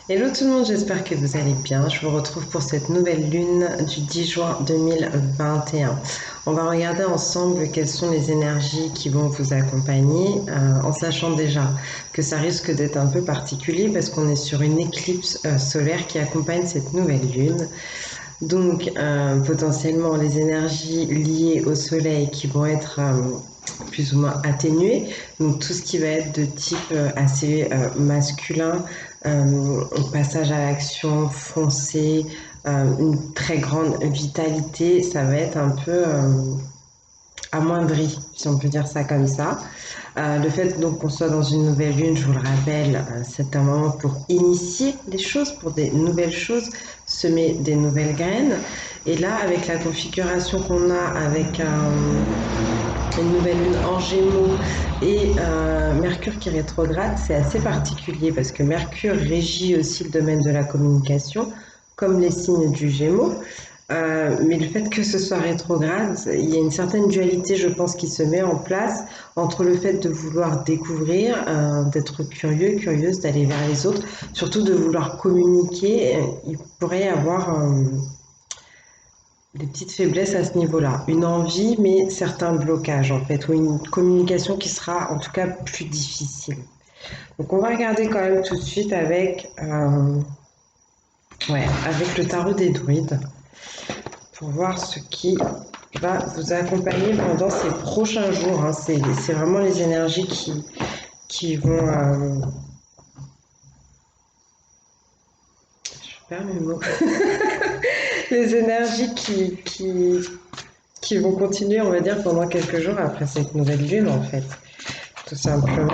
Hello tout le monde, j'espère que vous allez bien. Je vous retrouve pour cette nouvelle lune du 10 juin 2021. On va regarder ensemble quelles sont les énergies qui vont vous accompagner, en sachant déjà que ça risque d'être un peu particulier parce qu'on est sur une éclipse solaire qui accompagne cette nouvelle lune. Donc potentiellement les énergies liées au soleil qui vont être plus ou moins atténuées. Donc tout ce qui va être de type assez masculin, passage à l'action, foncé, une très grande vitalité, ça va être un peu amoindri, si on peut dire ça comme ça. Le fait donc qu'on soit dans une nouvelle lune, je vous le rappelle, c'est un moment pour initier des choses, pour des nouvelles choses, semer des nouvelles graines. Et là, avec la configuration qu'on a avec une nouvelle lune en Gémeaux et Mercure qui rétrograde, c'est assez particulier parce que Mercure régit aussi le domaine de la communication, comme les signes du Gémeaux. Mais le fait que ce soit rétrograde, il y a une certaine dualité, je pense, qui se met en place entre le fait de vouloir découvrir, d'être curieux, curieuse, d'aller vers les autres, surtout de vouloir communiquer. Il pourrait y avoir des petites faiblesses à ce niveau-là, une envie, mais certains blocages en fait, ou une communication qui sera en tout cas plus difficile. Donc on va regarder quand même tout de suite avec le tarot des druides pour voir ce qui va vous accompagner pendant ces prochains jours. Hein. C'est vraiment les énergies qui vont... je perds mes mots. Les énergies qui vont continuer, on va dire, pendant quelques jours après cette nouvelle lune, en fait, tout simplement.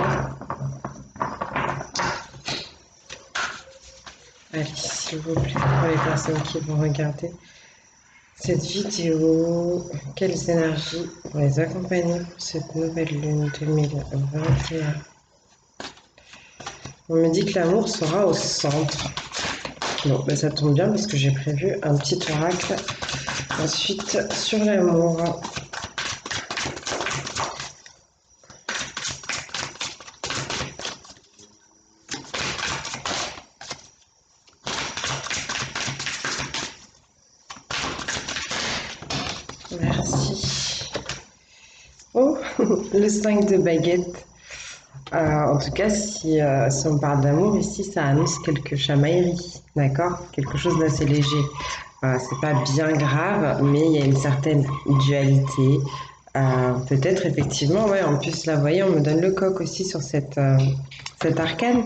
Allez, s'il vous plaît, pour les personnes qui vont regarder cette vidéo, quelles énergies vont les accompagner pour cette nouvelle lune 2021? On me dit que l'amour sera au centre. Bon, ben ça tombe bien parce que j'ai prévu un petit oracle ensuite sur l'amour. Merci. Oh, le 5 de baguette. En tout cas, si on parle d'amour ici, ça annonce quelques chamailleries, d'accord? Quelque chose d'assez léger. C'est pas bien grave, mais il y a une certaine dualité. Peut-être effectivement, ouais, en plus là, vous voyez, on me donne le coq aussi sur cet arcane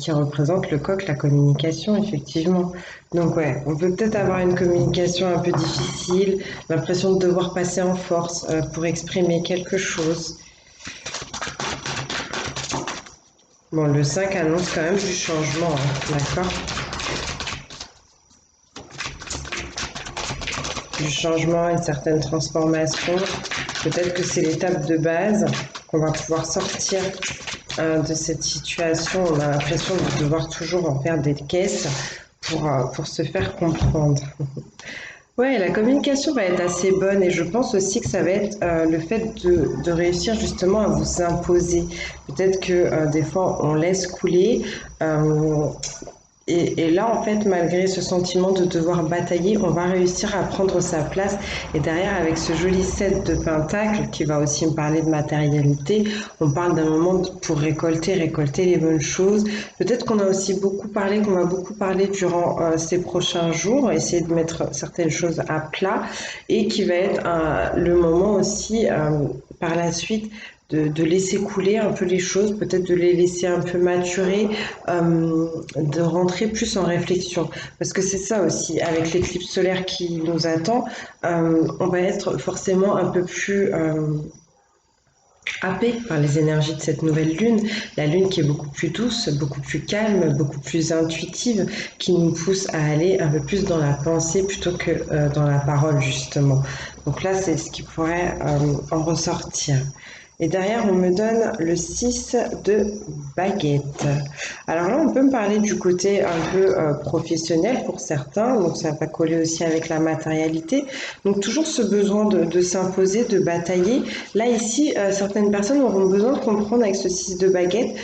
qui représente le coq, la communication, effectivement. Donc ouais, on peut peut-être avoir une communication un peu difficile, l'impression de devoir passer en force pour exprimer quelque chose. Bon, le 5 annonce quand même du changement, hein, d'accord? Du changement, une certaine transformation. Peut-être que c'est l'étape de base qu'on va pouvoir sortir de cette situation. On a l'impression de devoir toujours en faire des caisses pour se faire comprendre. Ouais, la communication va être assez bonne et je pense aussi que ça va être le fait de réussir justement à vous imposer. Peut-être que des fois on laisse couler et là en fait malgré ce sentiment de devoir batailler, on va réussir à prendre sa place et derrière avec ce joli set de pentacles qui va aussi me parler de matérialité, on parle d'un moment pour récolter les bonnes choses. Peut-être qu'on va beaucoup parler durant ces prochains jours, essayer de mettre certaines choses à plat et qui va être le moment aussi par la suite de laisser couler un peu les choses, peut-être de les laisser un peu maturer, de rentrer plus en réflexion. Parce que c'est ça aussi, avec l'éclipse solaire qui nous attend, on va être forcément un peu plus happé par les énergies de cette nouvelle lune, la lune qui est beaucoup plus douce, beaucoup plus calme, beaucoup plus intuitive, qui nous pousse à aller un peu plus dans la pensée plutôt que dans la parole justement. Donc là, c'est ce qui pourrait en ressortir. Et derrière, on me donne le 6 de baguette. Alors là, on peut me parler du côté un peu professionnel pour certains, donc ça va coller aussi avec la matérialité. Donc toujours ce besoin de s'imposer, de batailler. Là, ici, certaines personnes auront besoin de comprendre avec ce 6 de baguette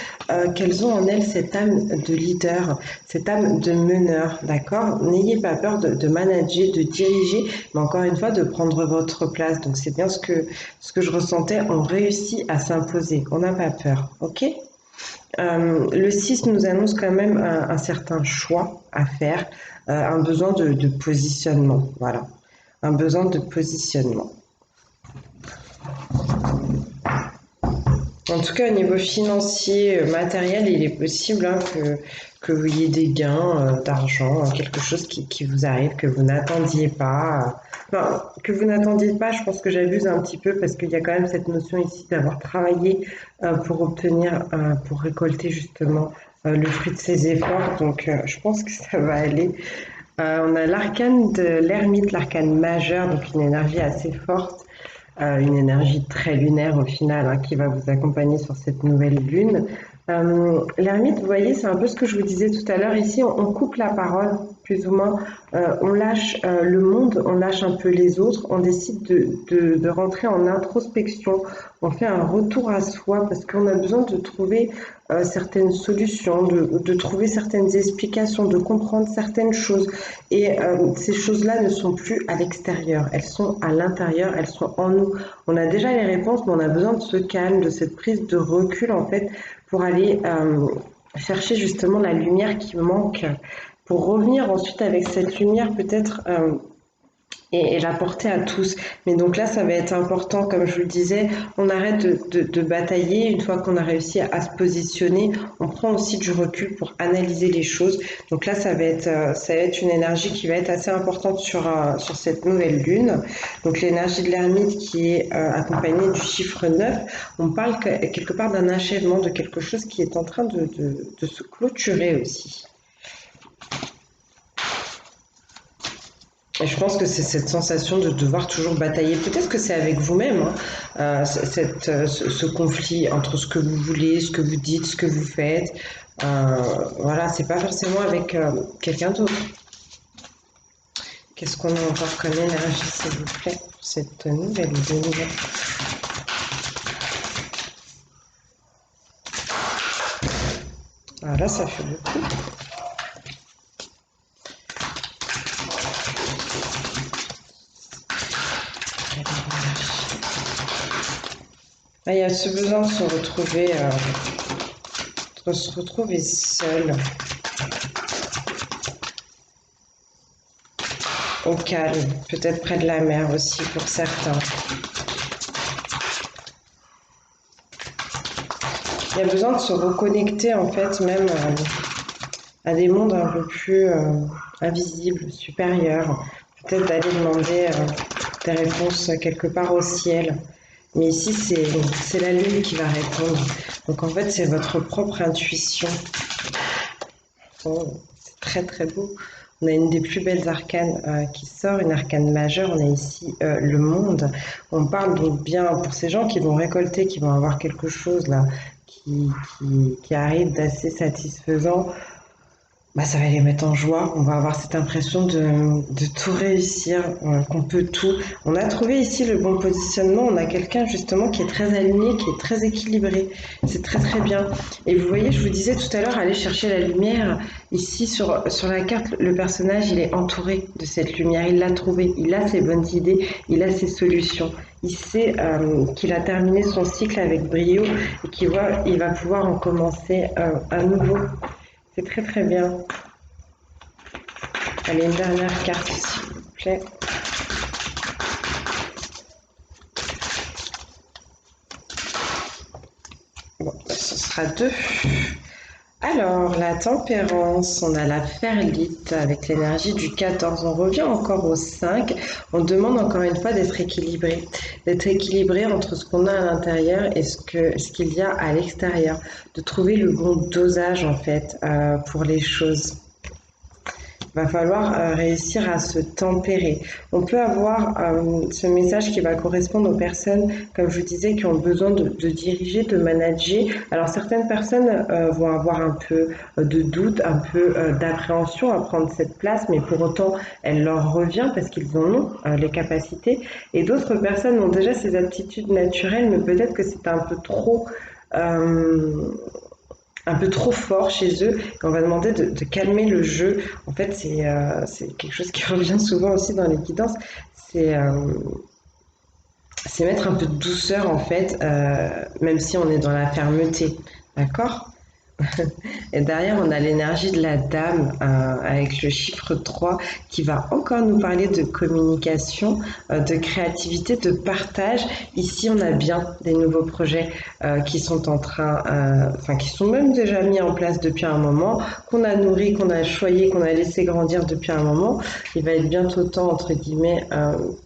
qu'elles ont en elles cette âme de leader, cette âme de meneur, d'accord? N'ayez pas peur de manager, de diriger, mais encore une fois, de prendre votre place. Donc c'est bien ce que je ressentais, on réussit à s'imposer, on n'a pas peur, ok? Le 6 nous annonce quand même un certain choix à faire, un besoin de positionnement, voilà, un besoin de positionnement. En tout cas, au niveau financier, matériel, il est possible que vous ayez des gains d'argent, quelque chose qui vous arrive, que vous n'attendiez pas. Enfin, que vous n'attendiez pas, je pense que j'abuse un petit peu parce qu'il y a quand même cette notion ici d'avoir travaillé pour obtenir, pour récolter justement le fruit de ses efforts. Donc, je pense que ça va aller. On a l'arcane de l'ermite, l'arcane majeur, donc une énergie assez forte, une énergie très lunaire au final, hein, qui va vous accompagner sur cette nouvelle lune. L'ermite, vous voyez, c'est un peu ce que je vous disais tout à l'heure. Ici, on coupe la parole, plus ou moins. On lâche le monde, on lâche un peu les autres. On décide de rentrer en introspection. On fait un retour à soi parce qu'on a besoin de trouver certaines solutions, de trouver certaines explications, de comprendre certaines choses. Et ces choses-là ne sont plus à l'extérieur, elles sont à l'intérieur, elles sont en nous. On a déjà les réponses, mais on a besoin de ce calme, de cette prise de recul en fait, pour aller chercher justement la lumière qui manque, pour revenir ensuite avec cette lumière peut-être et l'apporter à tous. Mais donc là, ça va être important, comme je vous le disais, on arrête de batailler. Une fois qu'on a réussi à se positionner, on prend aussi du recul pour analyser les choses. Donc là, ça va être une énergie qui va être assez importante sur cette nouvelle lune. Donc l'énergie de l'ermite qui est accompagnée du chiffre 9, on parle quelque part d'un achèvement, de quelque chose qui est en train de se clôturer aussi. Et je pense que c'est cette sensation de devoir toujours batailler. Peut-être que c'est avec vous-même, hein, ce conflit entre ce que vous voulez, ce que vous dites, ce que vous faites. Voilà, c'est pas forcément avec quelqu'un d'autre. Qu'est-ce qu'on a encore comme énergie, s'il vous plaît, pour cette nouvelle lune? Ah, là, ça fait beaucoup. Ah, il y a ce besoin de se retrouver seul, au calme, peut-être près de la mer aussi pour certains. Il y a besoin de se reconnecter en fait même à des mondes un peu plus invisibles, supérieurs. Peut-être d'aller demander des réponses quelque part au ciel. Mais ici, c'est la lune qui va répondre. Donc en fait, c'est votre propre intuition. Oh, c'est très très beau. On a une des plus belles arcanes qui sort, une arcane majeure. On a ici le monde. On parle donc bien pour ces gens qui vont récolter, qui vont avoir quelque chose là qui arrive d'assez satisfaisant. Bah, ça va les mettre en joie. On va avoir cette impression de tout réussir, qu'on peut tout. On a trouvé ici le bon positionnement. On a quelqu'un justement qui est très aligné, qui est très équilibré. C'est très très bien. Et vous voyez, je vous disais tout à l'heure, aller chercher la lumière. Ici sur la carte, le personnage, il est entouré de cette lumière. Il l'a trouvée. Il a ses bonnes idées. Il a ses solutions. Il sait qu'il a terminé son cycle avec brio et il va pouvoir en commencer un nouveau. C'est très très bien. Allez, une dernière carte, s'il vous plaît. Bon, ce sera 2. Alors, la tempérance, on a la ferlite avec l'énergie du 14. On revient encore au 5. On demande encore une fois d'être équilibré. D'être équilibré entre ce qu'on a à l'intérieur et ce qu'il y a à l'extérieur. De trouver le bon dosage, en fait, pour les choses. Va falloir réussir à se tempérer. On peut avoir ce message qui va correspondre aux personnes, comme je vous disais, qui ont besoin de diriger, de manager. Alors certaines personnes vont avoir un peu de doute, un peu d'appréhension à prendre cette place, mais pour autant, elle leur revient parce qu'ils en ont les capacités. Et d'autres personnes ont déjà ces aptitudes naturelles, mais peut-être que c'est euh, un peu trop fort chez eux. Et on va demander de calmer le jeu. En fait, c'est quelque chose qui revient souvent aussi dans les guidances. C'est c'est mettre un peu de douceur, en fait, même si on est dans la fermeté. D'accord? Et derrière, on a l'énergie de la dame avec le chiffre 3 qui va encore nous parler de communication, de créativité, de partage. Ici, on a bien des nouveaux projets qui sont en train, enfin qui sont même déjà mis en place depuis un moment, qu'on a nourri, qu'on a choyé, qu'on a laissé grandir depuis un moment. Il va être bientôt temps, entre guillemets,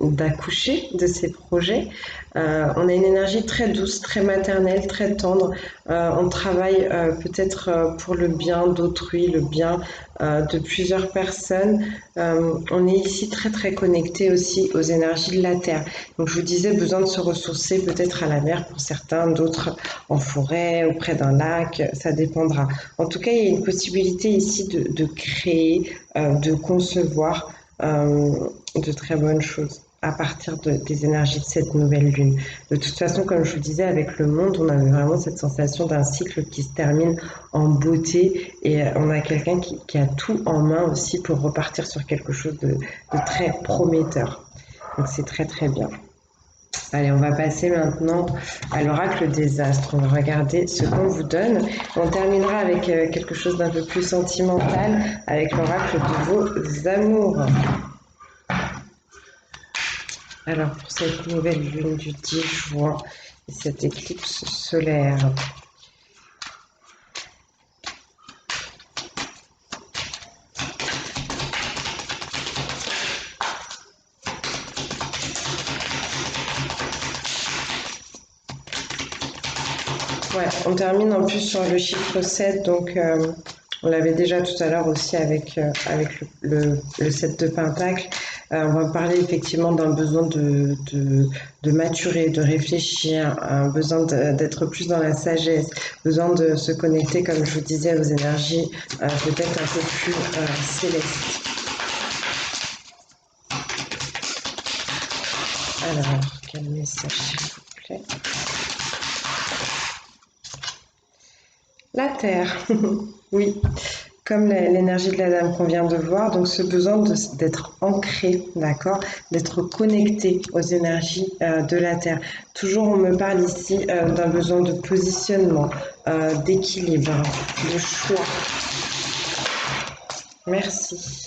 d'accoucher de ces projets. On a une énergie très douce, très maternelle, très tendre. On travaille peut-être pour le bien d'autrui, le bien de plusieurs personnes. On est ici très très connecté aussi aux énergies de la terre. Donc je vous disais, besoin de se ressourcer peut-être à la mer pour certains, d'autres en forêt, auprès d'un lac, ça dépendra. En tout cas, il y a une possibilité ici de créer, de concevoir de très bonnes choses à partir des énergies de cette nouvelle lune. De toute façon, comme je vous disais, avec le monde, on a vraiment cette sensation d'un cycle qui se termine en beauté et on a quelqu'un qui a tout en main aussi pour repartir sur quelque chose de très prometteur. Donc c'est très très bien. Allez, on va passer maintenant à l'oracle des astres. On va regarder ce qu'on vous donne. On terminera avec quelque chose d'un peu plus sentimental, avec l'oracle de vos amours. Alors, pour cette nouvelle lune du 10 juin et cette éclipse solaire, ouais, on termine en plus sur le chiffre 7, donc on l'avait déjà tout à l'heure aussi avec le 7 de Pentacle. On va parler effectivement d'un besoin de maturer, de réfléchir, un besoin d'être plus dans la sagesse, besoin de se connecter, comme je vous disais, aux énergies peut-être un peu plus célestes. Alors, quel message s'il vous plaît? La Terre, oui, comme l'énergie de la dame qu'on vient de voir, donc ce besoin d'être ancré, d'accord, d'être connecté aux énergies de la Terre. Toujours, on me parle ici d'un besoin de positionnement, d'équilibre, de choix. Merci.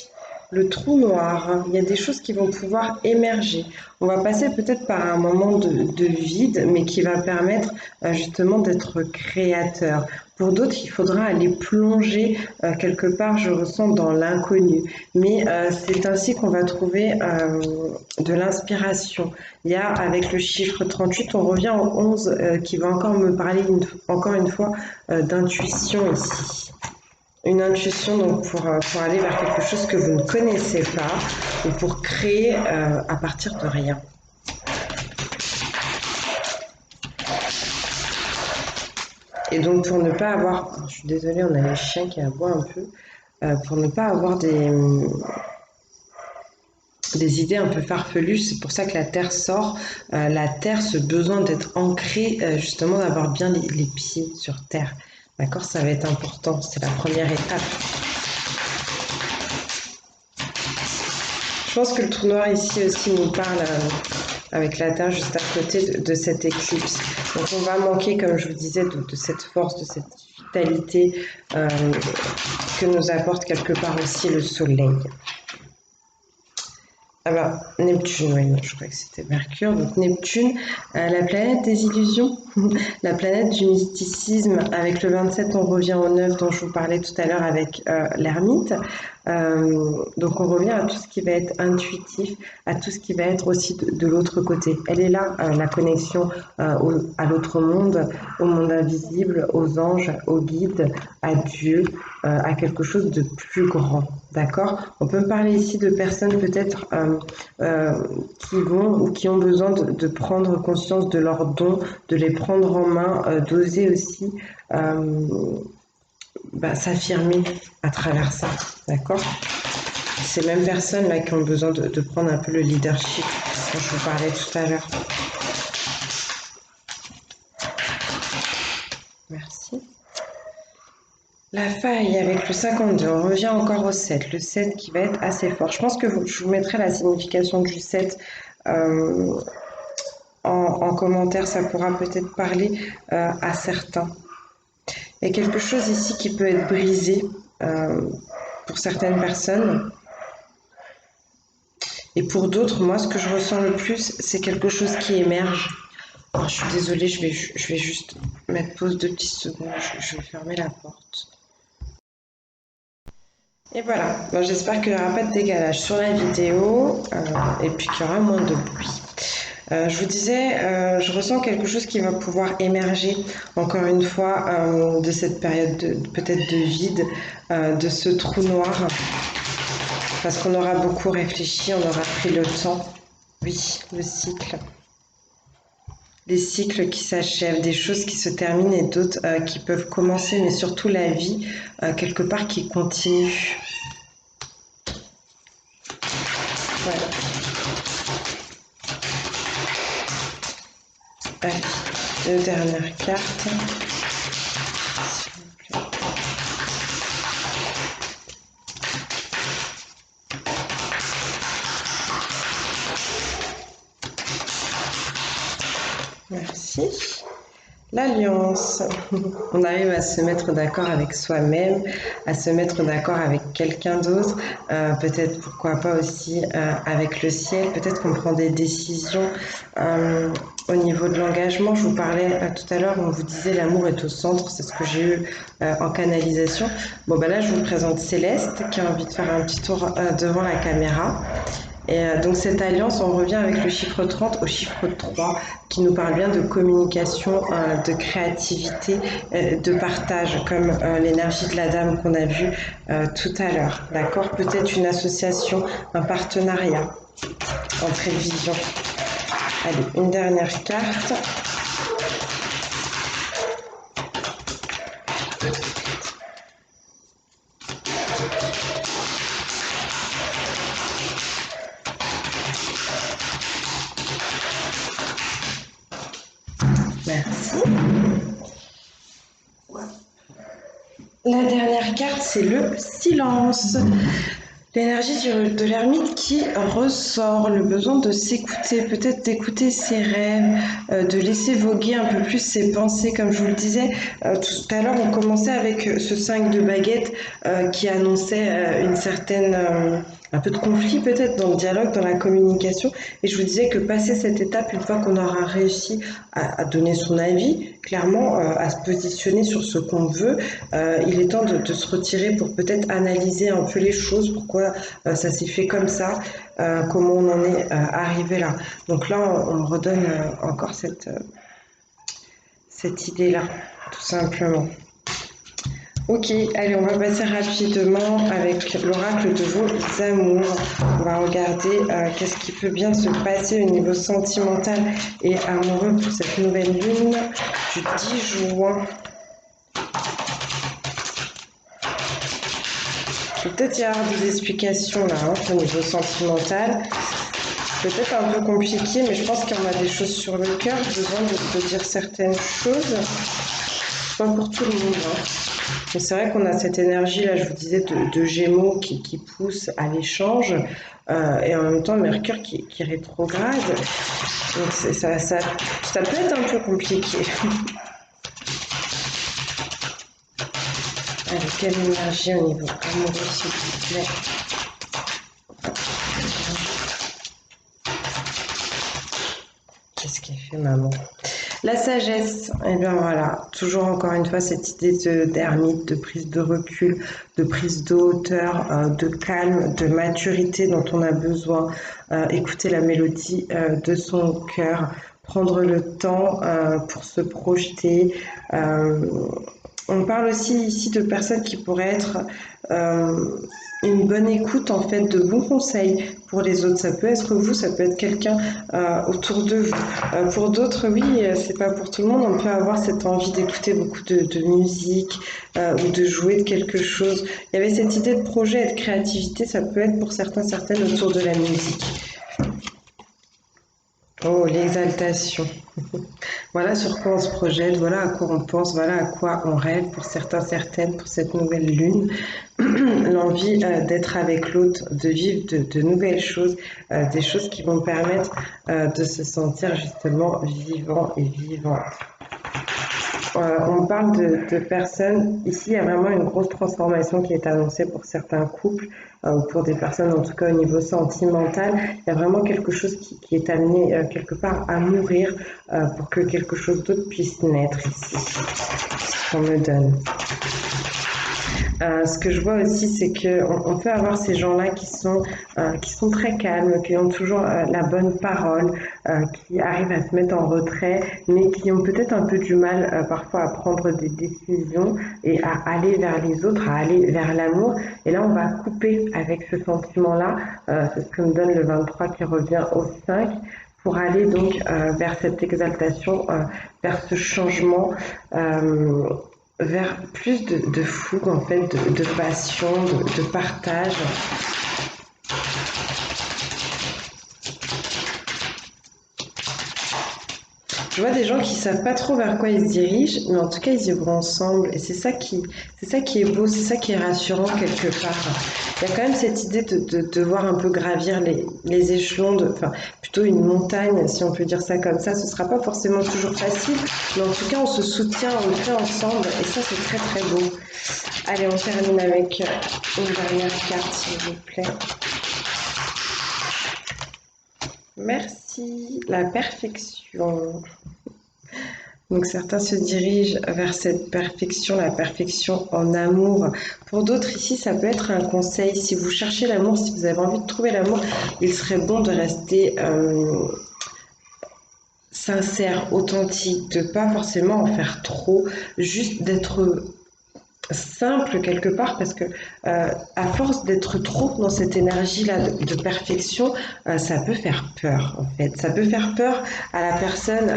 Le trou noir, il y a des choses qui vont pouvoir émerger. On va passer peut-être par un moment de vide, mais qui va permettre justement d'être créateur. Pour d'autres, il faudra aller plonger quelque part, je ressens, dans l'inconnu. Mais c'est ainsi qu'on va trouver de l'inspiration. Il y a, avec le chiffre 38, on revient au 11 qui va encore me parler encore une fois d'intuition ici. Une intuition donc pour aller vers quelque chose que vous ne connaissez pas ou pour créer à partir de rien. Et donc pour ne pas avoir, je suis désolée, on a le chien qui aboie un peu, pour ne pas avoir des idées un peu farfelues, c'est pour ça que la terre sort. La terre, ce besoin d'être ancrée, justement d'avoir bien les pieds sur terre. D'accord, ça va être important, c'est la première étape. Je pense que le trou noir ici aussi nous parle avec la Terre juste à côté de cette éclipse. Donc on va manquer, comme je vous disais, de cette force, de cette vitalité que nous apporte quelque part aussi le Soleil. Ah bah, Neptune, oui, non, je crois que c'était Mercure. Donc Neptune, la planète des illusions, la planète du mysticisme. Avec le 27, on revient au 9 dont je vous parlais tout à l'heure avec l'ermite. Donc on revient à tout ce qui va être intuitif, à tout ce qui va être aussi de l'autre côté. Elle est là, la connexion à l'autre monde, au monde invisible, aux anges, aux guides, à Dieu. à quelque chose de plus grand, d'accord? On peut parler ici de personnes peut-être qui vont ou qui ont besoin de prendre conscience de leurs dons, de les prendre en main, d'oser aussi s'affirmer à travers ça, d'accord? Ces mêmes personnes-là qui ont besoin de prendre un peu le leadership dont je vous parlais tout à l'heure. Merci. La faille avec le 52, on revient encore au 7. Le 7 qui va être assez fort. Je pense que je vous mettrai la signification du 7 en commentaire. Ça pourra peut-être parler à certains. Il y a quelque chose ici qui peut être brisé pour certaines personnes. Et pour d'autres, moi, ce que je ressens le plus, c'est quelque chose qui émerge. Alors, je suis désolée, je vais juste mettre pause 2 petites secondes. Je vais fermer la porte. Et voilà, bon, j'espère qu'il n'y aura pas de décalage sur la vidéo et puis qu'il y aura moins de bruit. Je vous disais, je ressens quelque chose qui va pouvoir émerger, encore une fois, de cette période peut-être de vide, de ce trou noir, parce qu'on aura beaucoup réfléchi, on aura pris le temps. Oui, le cycle. Des cycles qui s'achèvent, des choses qui se terminent et d'autres qui peuvent commencer, mais surtout la vie, quelque part qui continue. Voilà. Allez, 2 dernières cartes. Merci. L'alliance. On arrive à se mettre d'accord avec soi-même, à se mettre d'accord avec quelqu'un d'autre, peut-être pourquoi pas aussi avec le ciel, peut-être qu'on prend des décisions au niveau de l'engagement. Je vous parlais tout à l'heure, on vous disait l'amour est au centre, c'est ce que j'ai eu en canalisation. Bon ben là je vous présente Céleste qui a envie de faire un petit tour devant la caméra. Et donc cette alliance, on revient avec le chiffre 30 au chiffre 3 qui nous parle bien de communication, de créativité, de partage, comme l'énergie de la dame qu'on a vue tout à l'heure. D'accord? Peut-être une association, un partenariat entre les visions. Allez, une dernière carte. Merci. La dernière carte, c'est le silence. L'énergie de l'ermite qui ressort, le besoin de s'écouter, peut-être d'écouter ses rêves, de laisser voguer un peu plus ses pensées. Comme je vous le disais tout à l'heure, on commençait avec ce 5 de baguette qui annonçait une certaine... un peu de conflit peut-être dans le dialogue, dans la communication. Et je vous disais que passer cette étape, une fois qu'on aura réussi à donner son avis, clairement, à se positionner sur ce qu'on veut, il est temps de se retirer pour peut-être analyser un peu les choses, pourquoi ça s'est fait comme ça, comment on en est arrivé là. Donc là, on me redonne encore cette idée-là, tout simplement. Ok, allez, on va passer rapidement avec l'oracle de vos amours. On va regarder qu'est-ce qui peut bien se passer au niveau sentimental et amoureux pour cette nouvelle lune du 10 juin. Peut-être y avoir des explications là, au niveau sentimental. Peut-être un peu compliqué, mais je pense qu'il y en a des choses sur le cœur, besoin de dire certaines choses. Pas pour tout le monde. Mais c'est vrai qu'on a cette énergie, là, je vous disais, de Gémeaux qui pousse à l'échange, et en même temps Mercure qui rétrograde. Donc ça peut être un peu compliqué. Allez, quelle énergie au niveau amoureux, s'il vous plaît. Qu'est-ce qu'elle fait, maman? La sagesse, et bien voilà, toujours encore une fois cette idée d'ermite, de prise de recul, de prise de hauteur, de calme, de maturité dont on a besoin, écouter la mélodie de son cœur, prendre le temps pour se projeter On parle aussi ici de personnes qui pourraient être une bonne écoute, en fait, de bons conseils pour les autres. Ça peut être vous, ça peut être quelqu'un autour de vous. Pour d'autres, oui, c'est pas pour tout le monde. On peut avoir cette envie d'écouter beaucoup de musique ou de jouer de quelque chose. Il y avait cette idée de projet et de créativité. Ça peut être pour certains, certaines autour de la musique. Oh, l'exaltation. Voilà sur quoi on se projette, voilà à quoi on pense, voilà à quoi on rêve pour certains, certaines, pour cette nouvelle lune. L'envie d'être avec l'autre, de vivre de nouvelles choses, des choses qui vont permettre de se sentir justement vivant et vivante. On parle de personnes, ici il y a vraiment une grosse transformation qui est annoncée pour certains couples, ou pour des personnes en tout cas au niveau sentimental. Il y a vraiment quelque chose qui est amené quelque part à mourir pour que quelque chose d'autre puisse naître ici, qu'on me donne. Ce que je vois aussi, c'est qu'on peut avoir ces gens-là qui sont très calmes, qui ont toujours la bonne parole, qui arrivent à se mettre en retrait, mais qui ont peut-être un peu du mal parfois à prendre des décisions et à aller vers les autres, à aller vers l'amour. Et là, on va couper avec ce sentiment-là. C'est ce que me donne le 23 qui revient au 5 pour aller donc vers cette exaltation, vers ce changement. Vers plus de fougue en fait, de passion, de partage. Je vois des gens qui savent pas trop vers quoi ils se dirigent, mais en tout cas ils y vont ensemble et c'est ça qui est beau, c'est ça qui est rassurant quelque part. Il y a quand même cette idée de devoir un peu gravir les échelons, enfin plutôt une montagne si on peut dire ça comme ça. Ce sera pas forcément toujours facile, mais en tout cas on se soutient, on le fait ensemble et ça c'est très très beau. Allez, on termine avec une dernière carte s'il vous plaît. Merci, la perfection. Donc certains se dirigent vers cette perfection, la perfection en amour. Pour d'autres ici, ça peut être un conseil. Si vous cherchez l'amour, si vous avez envie de trouver l'amour, il serait bon de rester sincère, authentique, de pas forcément en faire trop, juste d'être simple quelque part parce que à force d'être trop dans cette énergie là de perfection, ça peut faire peur en fait, ça peut faire peur à la personne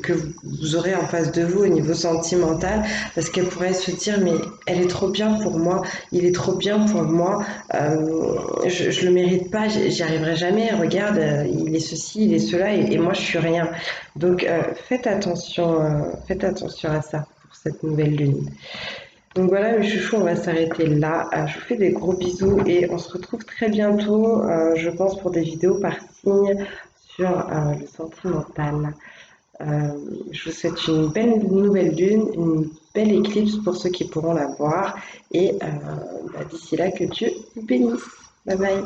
que vous aurez en face de vous au niveau sentimental parce qu'elle pourrait se dire mais elle est trop bien pour moi, il est trop bien pour moi, je le mérite pas, j'y arriverai jamais, regarde, il est ceci, il est cela et moi je suis rien. Donc faites attention à ça pour cette nouvelle lune. Donc voilà, mes chouchous, on va s'arrêter là. Je vous fais des gros bisous et on se retrouve très bientôt, je pense, pour des vidéos par signe sur le sentimental. Je vous souhaite une belle nouvelle lune, une belle éclipse pour ceux qui pourront la voir. Et d'ici là, que Dieu vous bénisse. Bye bye.